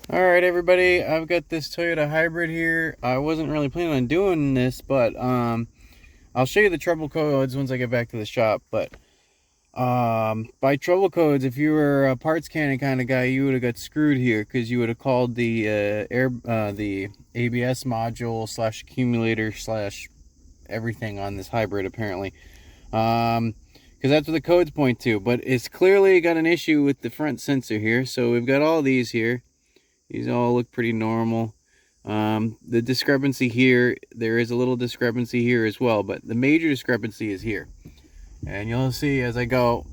Alright everybody, I've got this Toyota hybrid here. I wasn't really planning on doing this, but I'll show you the trouble codes once I get back to the shop. But by trouble codes, if you were a parts cannon kind of guy, you would have got screwed here, because you would have called the the ABS module slash accumulator slash everything on this hybrid apparently. Because that's what the codes point to. But it's clearly got an issue with the front sensor here. So we've got all these here. These all look pretty normal. The discrepancy here, there is a little discrepancy here as well, but the major discrepancy is here. And you'll see as I go,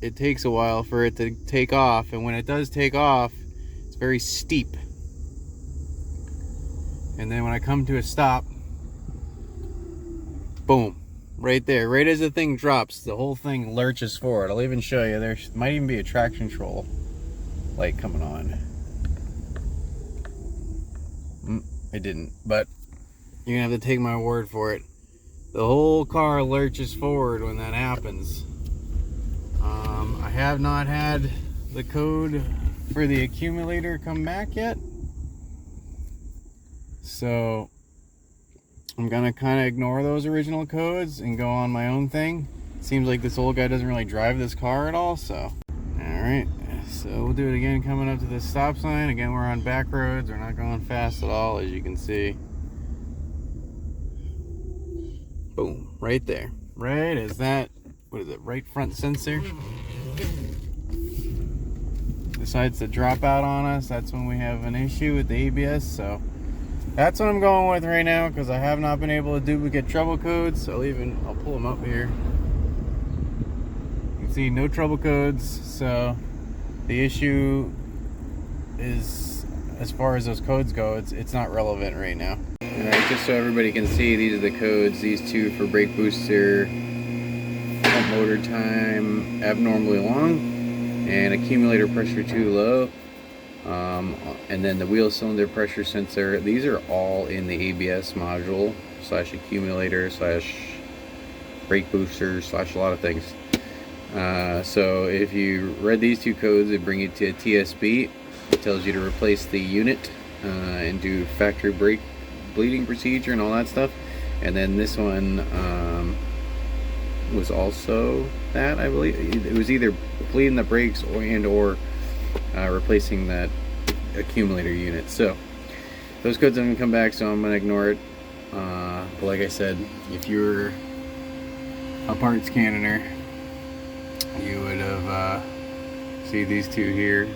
it takes a while for it to take off, and when it does take off, it's very steep. And then when I come to a stop, boom, right there, right as the thing drops, the whole thing lurches forward. I'll even show you, there might even be a traction control light coming on. It didn't, but you're gonna have to take my word for it. The whole car lurches forward when that happens. I have not had the code for the accumulator come back yet, so I'm gonna kind of ignore those original codes and go on my own thing. It seems like this old guy doesn't really drive this car at all, so alright. So we'll do it again coming up to this stop sign. Again, we're on back roads. We're not going fast at all, as you can see. Boom, right there. Right as that, what is it, right front sensor decides to drop out on us, that's when we have an issue with the ABS. So that's what I'm going with right now, because I have not been able to duplicate trouble codes. So I'll pull them up here. You can see no trouble codes, so the issue is, as far as those codes go, it's not relevant right now. Alright, just so everybody can see, these are the codes. These two for brake booster, pump motor time abnormally long, and accumulator pressure too low. And then the wheel cylinder pressure sensor. These are all in the ABS module slash accumulator slash brake booster slash a lot of things. So if you read these two codes, they bring you to a TSB. It tells you to replace the unit and do factory brake bleeding procedure and all that stuff. And then this one was also that, I believe. It was either bleeding the brakes or replacing that accumulator unit. So those codes haven't come back, so I'm gonna ignore it. But like I said, if you're a parts cannoner, you would have see these two here,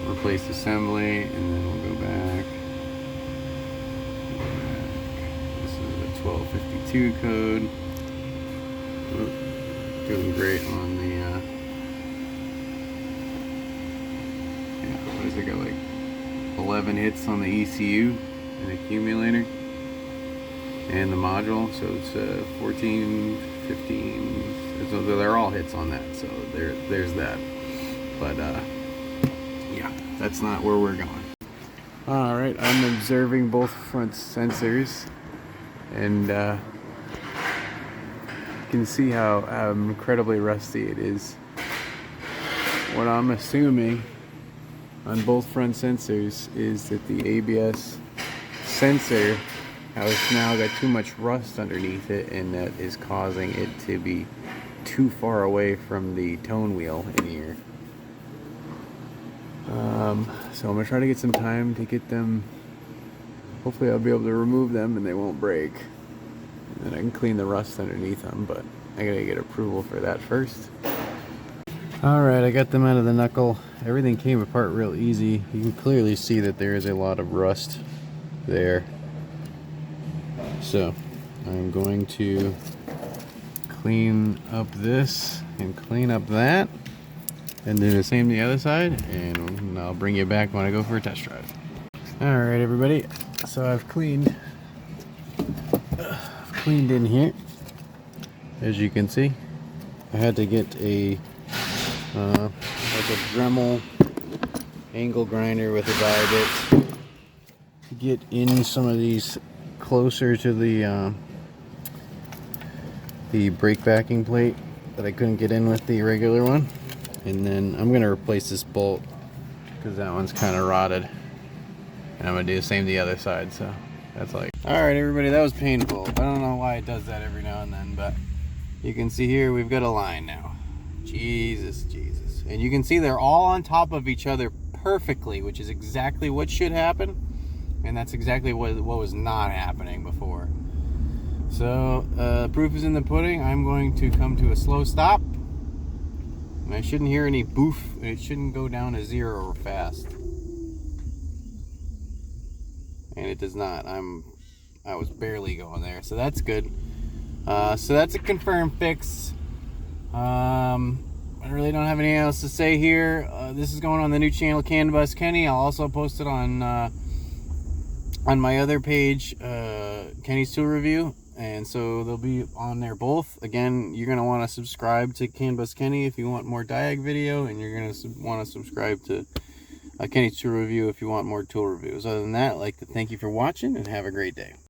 replace assembly, and then we'll go back. This is a 1252 code. Doing great on the what is it, got like 11 hits on the ECU and accumulator and the module, so it's 14, 15, so they're all hits on that, so there's that. But yeah, that's not where we're going. Alright, I'm observing both front sensors, and you can see how incredibly rusty it is. What I'm assuming on both front sensors is that the ABS sensor has now got too much rust underneath it, and that is causing it to be too far away from the tone wheel in here. So I'm gonna try to get some time to get them. Hopefully I'll be able to remove them and they won't break, and then I can clean the rust underneath them, but I gotta get approval for that first. Alright, I got them out of the knuckle. Everything came apart real easy. You can clearly see that there is a lot of rust there. So I'm going to clean up this and clean up that, and do the same to the other side, and I'll bring you back when I go for a test drive. Alright everybody, so I've cleaned in here. As you can see, I had to get a like a Dremel angle grinder with a die bit to get in some of these closer to the brake backing plate that I couldn't get in with the regular one. And then I'm going to replace this bolt because that one's kind of rotted. And I'm gonna do the same to the other side, so that's like... Alright everybody, that was painful. I don't know why it does that every now and then, but you can see here we've got a line now. Jesus. And you can see they're all on top of each other perfectly, which is exactly what should happen. And that's exactly what was not happening before. So, proof is in the pudding. I'm going to come to a slow stop. I shouldn't hear any boof. It shouldn't go down to 0 fast. And it does not. I was barely going there, so that's good. So that's a confirmed fix. I really don't have anything else to say here. This is going on the new channel, CAN Bus Kenny. I'll also post it on my other page, Kenny's Tool Review. And so they'll be on there both. Again, you're going to want to subscribe to CAN Bus Kenny if you want more diag video. And you're going to want to subscribe to Kenny's Tool Review if you want more tool reviews. Other than that, I'd like to thank you for watching and have a great day.